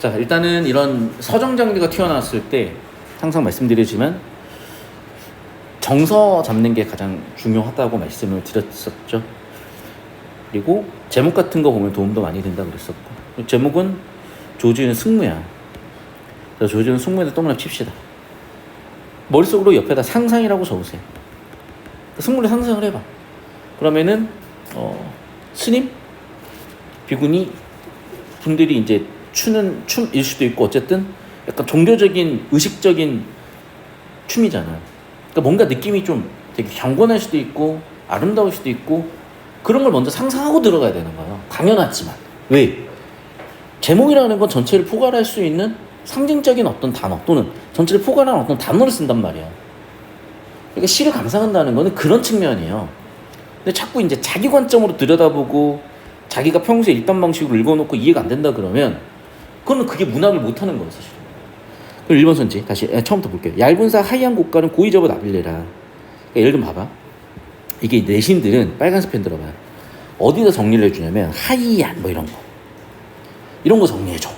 자, 일단은 이런 서정 장비가 튀어나왔을 때 항상 말씀드리지만 정서 잡는 게 가장 중요하다고 말씀을 드렸었죠. 그리고 제목 같은 거 보면 도움도 많이 된다 그랬었고, 제목은 조지는 승무야. 그래서 조지는 승무에다 동그라미 칩시다. 머릿속으로 옆에다 상상이라고 적으세요. 승무를 상상을 해봐. 그러면은 스님 비구니 분들이 이제 추는 춤일 수도 있고, 어쨌든 약간 종교적인 의식적인 춤이잖아. 그러니까 뭔가 느낌이 좀 되게 경건할 수도 있고 아름다울 수도 있고, 그런 걸 먼저 상상하고 들어가야 되는 거예요. 당연하지만 왜? 제목이라는 건 전체를 포괄할 수 있는 상징적인 어떤 단어 또는 전체를 포괄하는 어떤 단어를 쓴단 말이야. 그러니까 시를 감상한다는 거는 그런 측면이에요. 근데 자꾸 이제 자기 관점으로 들여다보고 자기가 평소에 일반 방식으로 읽어놓고 이해가 안 된다 그러면 그거는 그게 문학을 못하는 거예요, 사실. 그럼 1번 선지 다시 처음부터 볼게요. 얇은 사 하얀 곡가는 고이 접어 나빌레라. 그러니까 예를 들면 봐봐. 이게 내신들은 빨간색 펜 들어봐요. 어디다 정리를 해주냐면 하이안 뭐 이런 거 정리해줘.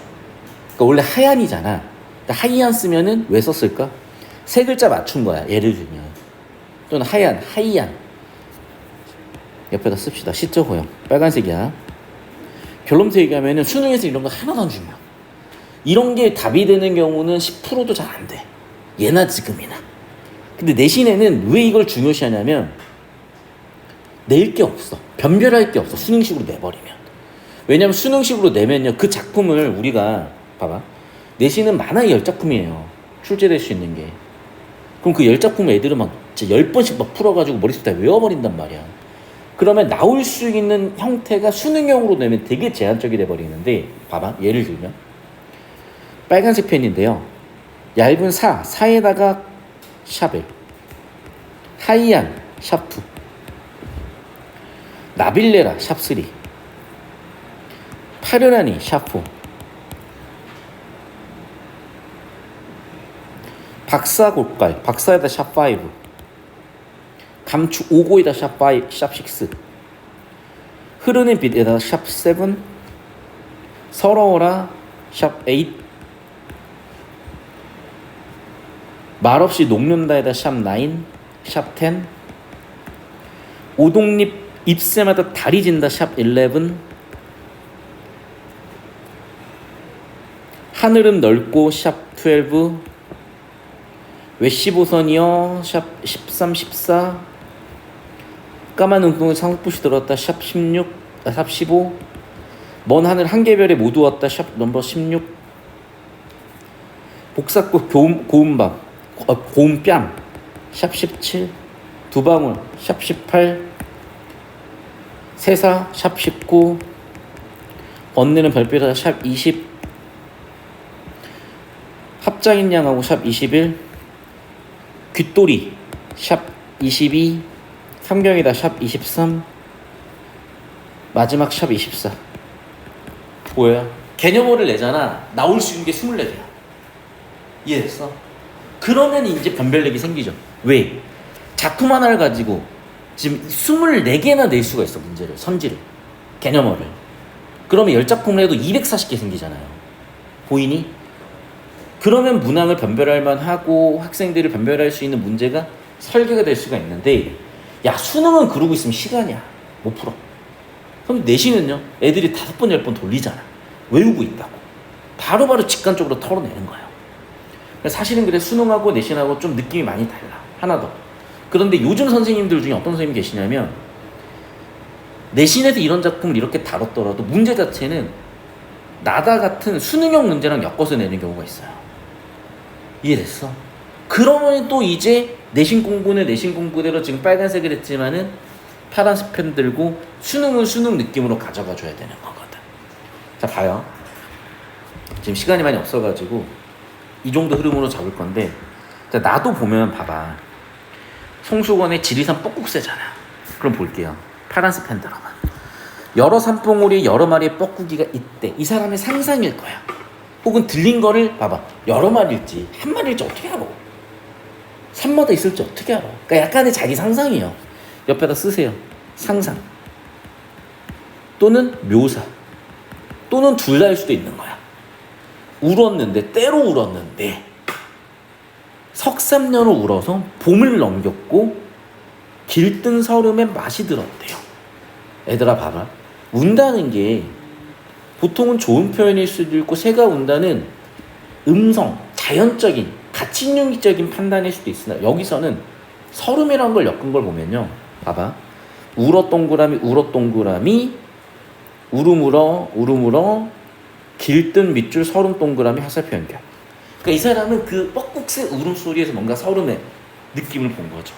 그러니까 원래 하얀이잖아. 그러니까 하이안 쓰면은 왜 썼을까? 세 글자 맞춘 거야, 예를 들면. 또는 하얀, 하이안 옆에다 씁시다. 시적 호형 빨간색이야. 결론부터 얘기하면은 수능에서 이런 거 하나도 안 중요해. 이런 게 답이 되는 경우는 10%도 잘 안 돼. 예나 지금이나. 근데 내신에는 왜 이걸 중요시하냐면 낼 게 없어. 변별할 게 없어. 수능식으로 내버리면. 왜냐면 수능식으로 내면요, 그 작품을 우리가 봐봐. 내신은 많아야 10작품이에요. 출제될 수 있는 게. 그럼 그 10작품을 애들은 막 10번씩 막 풀어가지고 머릿속에 다 외워버린단 말이야. 그러면 나올 수 있는 형태가 수능형으로 내면 되게 제한적이 돼버리는데, 봐봐. 예를 들면 빨간색 펜인데요, 얇은 사에다가 샵1, 하이안 샵2, 나빌레라 샵3, 파르라니 샵4, 박사 골깔 박사에다 샵5, 감추 오고에다 샵5, 샵6, 흐르는 빛에다 샵7, 서러워라 샵8, 말없이 녹는다에다 샵9, 샵10, 오동잎 잎새마다 다리 진다 샵11, 하늘은 넓고 샵12, 외시보선이여 샵13, 14, 까만 눈동이 상북부시 들었다 샵16, 샵15, 먼 하늘 한 개별에 모두 왔다 샵 넘버 16, 복사꽃 고운밤 고운뺨 샵 17, 두 방울 샵 18, 세사 샵 19, 번뇌는 별빛이다 샵 20, 합장인 양하고 샵 21, 귓돌이 샵 22, 삼경이다 샵 23, 마지막 샵 24. 뭐야? 개념어를 내잖아. 나올 수 있는 게 24개야. 이해됐어? 그러면 이제 변별력이 생기죠. 왜? 작품 하나를 가지고 지금 24개나 낼 수가 있어, 문제를, 선지를, 개념어를. 그러면 10작품을 해도 240개 생기잖아요. 보이니? 그러면 문항을 변별할 만하고 학생들을 변별할 수 있는 문제가 설계가 될 수가 있는데, 야, 수능은 그러고 있으면 시간이야. 못 풀어. 그럼 내신은요, 애들이 5번, 10번 돌리잖아. 외우고 있다고. 바로바로 직관적으로 털어내는 거예요. 사실은 그래, 수능하고 내신하고 좀 느낌이 많이 달라. 하나 더. 그런데 요즘 선생님들 중에 어떤 선생님이 계시냐면, 내신에서 이런 작품을 이렇게 다뤘더라도 문제 자체는 나다 같은 수능형 문제랑 엮어서 내는 경우가 있어요. 이해됐어? 그러면 또 이제 내신 공부는 내신 공부대로 지금 빨간색을 했지만은 파란색 펜 들고 수능은 수능 느낌으로 가져가 줘야 되는 거거든. 자, 봐요. 지금 시간이 많이 없어가지고 이 정도 흐름으로 잡을 건데, 자, 나도 보면 봐봐. 송수건의 지리산 뻐꾹새잖아. 그럼 볼게요. 파란색 펜 들어봐. 여러 산봉우리 여러 마리의 뻐꾸기가 있대. 이 사람의 상상일 거야. 혹은 들린 거를 봐봐. 여러 마리일지 한 마리일지 어떻게 알아? 산마다 있을지 어떻게 알아? 그러니까 약간의 자기 상상이에요. 옆에다 쓰세요. 상상 또는 묘사 또는 둘 다일 수도 있는 거야. 울었는데 때로 울었는데 석삼년을 울어서 봄을 넘겼고 길뜬 설움에 맛이 들었대요. 얘들아 봐봐. 운다는 게 보통은 좋은 표현일 수도 있고 새가 운다는 음성, 자연적인, 가치인용적인 판단일 수도 있으나 여기서는 설움이라는 걸 엮은 걸 보면요. 봐봐. 울어 동그라미 울어 동그라미 울음울어 울음울어 길뜬 밑줄 설움 동그라미 화살표 연결. 그러니까 이 사람은 그 뻐꾹새 울음소리에서 뭔가 설움의 느낌을 본 거죠.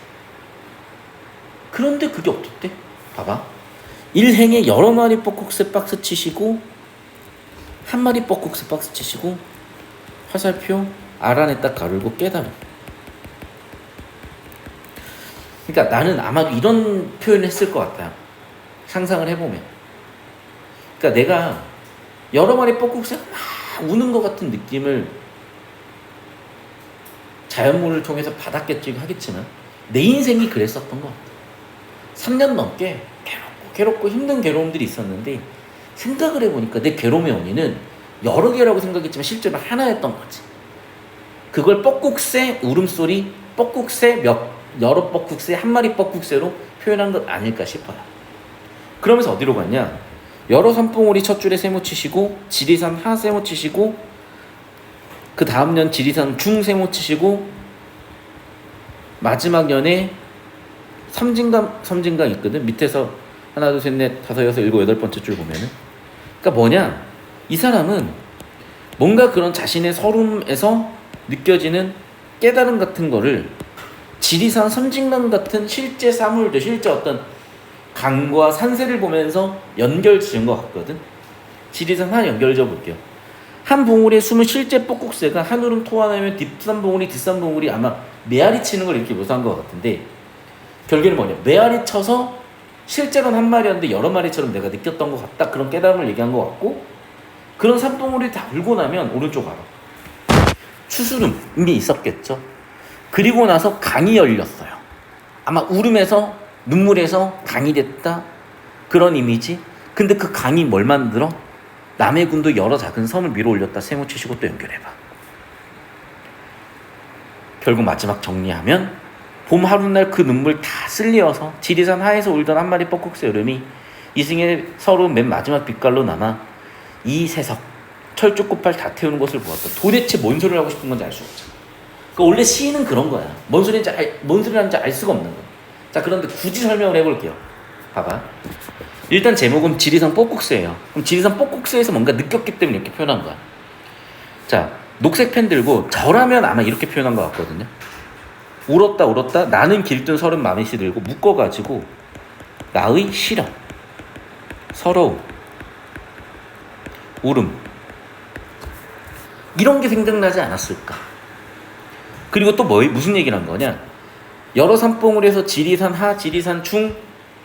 그런데 그게 어떻대? 봐봐. 일행에 여러 마리 뻐꾹새 박스 치시고 한 마리 뻐꾹새 박스 치시고 화살표 알아냈다 가르고 깨달음. 그러니까 나는 아마도 이런 표현을 했을 것 같아요. 상상을 해보면. 그러니까 내가 여러 마리 뻐꾹새가 막 우는 것 같은 느낌을 자연물을 통해서 받았겠지 하겠지만 내 인생이 그랬었던 것 같아. 3년 넘게 괴롭고 힘든 괴로움들이 있었는데 생각을 해보니까 내 괴로움의 원인은 여러 개라고 생각했지만 실제로 하나였던 거지. 그걸 뻐꾹새 울음소리, 뻐꾹새 여러 뻐꾹새, 한 마리 뻐꾹새로 표현한 것 아닐까 싶어요. 그러면서 어디로 갔냐? 여러 산봉우리 첫 줄에 세모 치시고 지리산 하 세모 치시고 그 다음 년 지리산 중 세모 치시고 마지막 년에 섬진강 있거든. 밑에서 하나 둘 셋 넷 다섯 여섯 일곱 여덟 번째 줄 보면은 그러니까 뭐냐? 이 사람은 뭔가 그런 자신의 설움에서 느껴지는 깨달음 같은 거를 지리산 섬진강 같은 실제 사물들, 실제 어떤 강과 산세를 보면서 연결 지은 것 같거든. 지리산 하나 연결 지어 볼게요. 한 봉우리에 숨은 실제 뻐꾹새가 한 울음 토하나면 뒷산 봉우리 뒷산 봉우리 아마 메아리 치는 걸 이렇게 묘사한 것 같은데 결국에는 뭐냐? 메아리 쳐서 실제로는 한 마리였는데 여러 마리처럼 내가 느꼈던 것 같다. 그런 깨달음을 얘기한 것 같고 그런 산봉우리 다 울고 나면 오른쪽 알아. 추수름이 있었겠죠. 그리고 나서 강이 열렸어요. 아마 울음에서 눈물에서 강이 됐다. 그런 이미지. 근데 그 강이 뭘 만들어? 남의 군도 여러 작은 섬을 밀어 올렸다. 세모 치시고 또 연결해봐. 결국 마지막 정리하면 봄 하루날 그 눈물 다 쓸리어서 지리산 하에서 울던 한 마리 뻐꾹새 울음이 이승의 서로 맨 마지막 빛깔로 남아 이 세석 철쭉꽃발 다 태우는 것을 보았다. 도대체 뭔 소리를 하고 싶은 건지 알 수 없잖아. 그러니까 원래 시인은 그런 거야. 뭔 소리라는지 알 수가 없는 거야. 자, 그런데 굳이 설명을 해볼게요. 봐봐. 일단 제목은 지리산 뻐꾹새예요. 그럼 지리산 뻐꾹새에서 뭔가 느꼈기 때문에 이렇게 표현한 거야. 자, 녹색 펜 들고 저라면 아마 이렇게 표현한 것 같거든요. 울었다 나는 길든 설은 마음이 시들고 묶어가지고 나의 시련, 서러움, 울음 이런 게 생각나지 않았을까. 그리고 또 무슨 얘기를 한 거냐. 여러 산봉우리에서 지리산 하, 지리산 중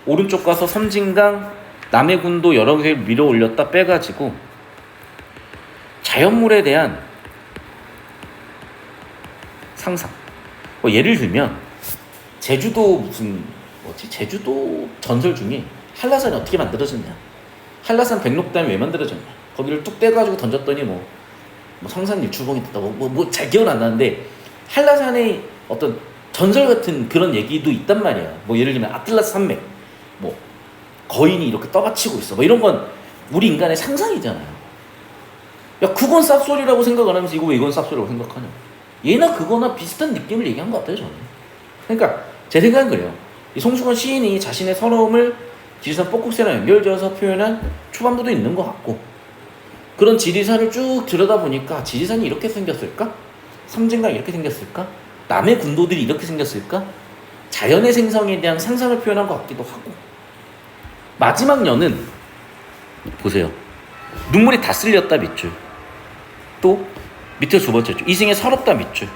오른쪽 가서 섬진강 남의 군도 여러 개 밀어 올렸다 빼가지고 자연물에 대한 상상. 예를 들면 제주도 제주도 전설 중에 한라산이 어떻게 만들어졌냐. 한라산 백록담이 왜 만들어졌냐. 거기를 뚝 떼가지고 던졌더니 뭐 성산일 주봉이 됐다. 잘 기억은 안 나는데 한라산의 어떤 전설 같은 그런 얘기도 있단 말이야. 예를 들면 아틀라스 산맥, 거인이 이렇게 떠받치고 있어. 이런 건 우리 인간의 상상이잖아요. 야, 그건 쌉소리라고 생각 안 하면서 이건 쌉소리라고 생각하냐. 얘나 그거나 비슷한 느낌을 얘기한 것 같아요, 저는. 그러니까 제 생각은 그래요. 이 송승헌 시인이 자신의 서러움을 지리산 뻐꾹새랑 연결지어서 표현한 초반부도 있는 것 같고 그런 지리산을 쭉 들여다보니까 지리산이 이렇게 생겼을까? 섬진강이 이렇게 생겼을까? 남의 군도들이 이렇게 생겼을까? 자연의 생성에 대한 상상을 표현한 것 같기도 하고 마지막 년은 보세요. 눈물이 다 쓸렸다 밑줄. 또 밑에 두 번째 줄. 이승의 서럽다 밑줄.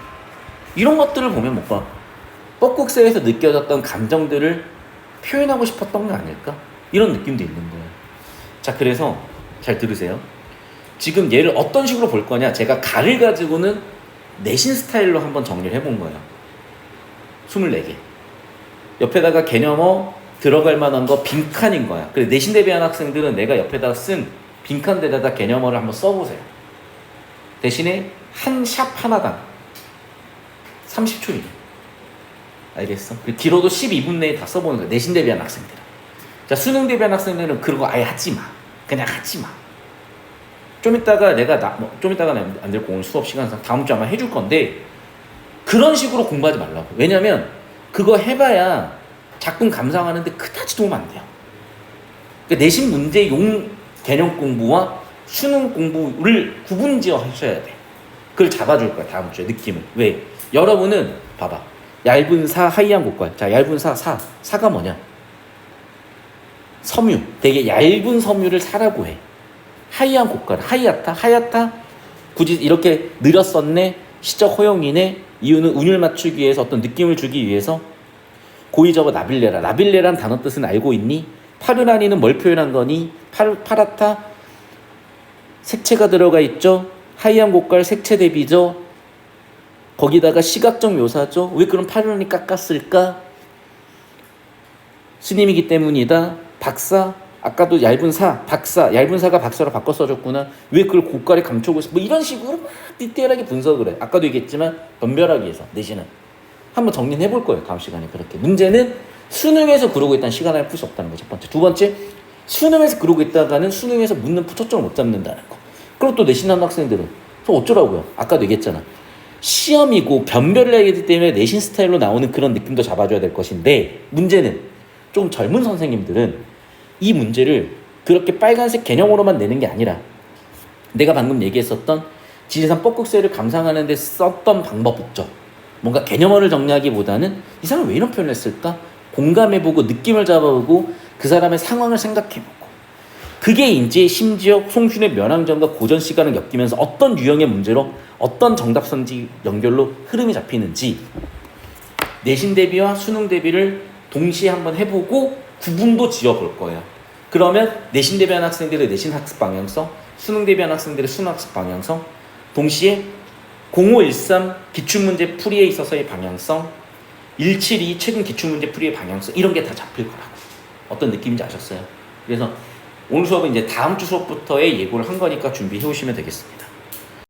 이런 것들을 보면 뭔가 뻐꾹새에서 느껴졌던 감정들을 표현하고 싶었던 거 아닐까? 이런 느낌도 있는 거예요. 자, 그래서 잘 들으세요. 지금 얘를 어떤 식으로 볼 거냐. 제가 가를 가지고는 내신 스타일로 한번 정리를 해본 거예요. 24개. 옆에다가 개념어 들어갈 만한 거 빈칸인 거야. 그래서 내신 대비한 학생들은 내가 옆에다가 쓴 빈칸 데다가 개념어를 한번 써보세요. 대신에 한 샵 하나당 30초이네. 알겠어? 길어도 12분 내에 다 써보는 거야. 내신 대비한 학생들. 자, 수능 대비한 학생들은 그런 거 아예 하지 마. 그냥 하지 마. 좀 이따가 좀 이따가는 안 될 거 오늘 수업 시간상 다음 주 아마 해줄 건데 그런 식으로 공부하지 말라고. 왜냐면 그거 해봐야 작품 감상하는데 그다지 도움 안 돼요. 그러니까 내신 문제용 개념 공부와 수능 공부를 구분지어 하셔야 돼. 그걸 잡아줄 거야 다음 주에 느낌을. 왜? 여러분은 봐봐. 얇은 사, 하이한 고깔. 자, 얇은 사가 뭐냐? 섬유. 되게 얇은 섬유를 사라고 해. 하이한 고깔. 하얗다. 굳이 이렇게 느렸었네. 시적 허용이네. 이유는 운율 맞추기 위해서 어떤 느낌을 주기 위해서 고이저버 나빌레라. 나빌레라는 단어 뜻은 알고 있니? 파르라니는 뭘 표현한 거니? 파랗다. 색채가 들어가 있죠. 하이한 고깔 색채 대비죠. 거기다가 시각적 묘사죠. 왜 그런 파르라니 깎았을까? 스님이기 때문이다. 박사. 아까도 얇은 사가 박사로 바꿔 써줬구나. 왜 그걸 고깔에 감추고 있어? 뭐 이런 식으로 막 디테일하게 분석을 해. 아까도 얘기했지만 변별하기 위해서 내신은 한번 정리해 볼 거예요. 다음 시간에. 그렇게 문제는 수능에서 그러고 있다는 시간을 풀 수 없다는 거 첫 번째. 두 번째, 수능에서 그러고 있다가는 수능에서 묻는 초점을 못 잡는다는 거. 그리고 또 내신하는 학생들은 또 어쩌라고요? 아까도 얘기했잖아. 시험이고 변별을 해야 되기 때문에 내신 스타일로 나오는 그런 느낌도 잡아줘야 될 것인데 문제는 좀 젊은 선생님들은 이 문제를 그렇게 빨간색 개념으로만 내는 게 아니라 내가 방금 얘기했었던 지리산 뻐국새를 감상하는 데 썼던 방법 있죠. 뭔가 개념어를 정리하기보다는 이 사람은 왜 이런 표현을 했을까? 공감해보고 느낌을 잡아보고 그 사람의 상황을 생각해보고 그게 이제 심지어 송준의 면왕전과 고전 시간을 엮이면서 어떤 유형의 문제로 어떤 정답선지 연결로 흐름이 잡히는지 내신 대비와 수능 대비를 동시에 한번 해보고 구분도 지어볼 거예요. 그러면 내신 대비한 학생들의 내신 학습 방향성, 수능 대비한 학생들의 수능 학습 방향성, 동시에 0513 기출문제 풀이에 있어서의 방향성, 172 최근 기출문제 풀이의 방향성 이런 게 다 잡힐 거라고. 어떤 느낌인지 아셨어요? 그래서 오늘 수업은 이제 다음 주 수업부터의 예고를 한 거니까 준비해 오시면 되겠습니다.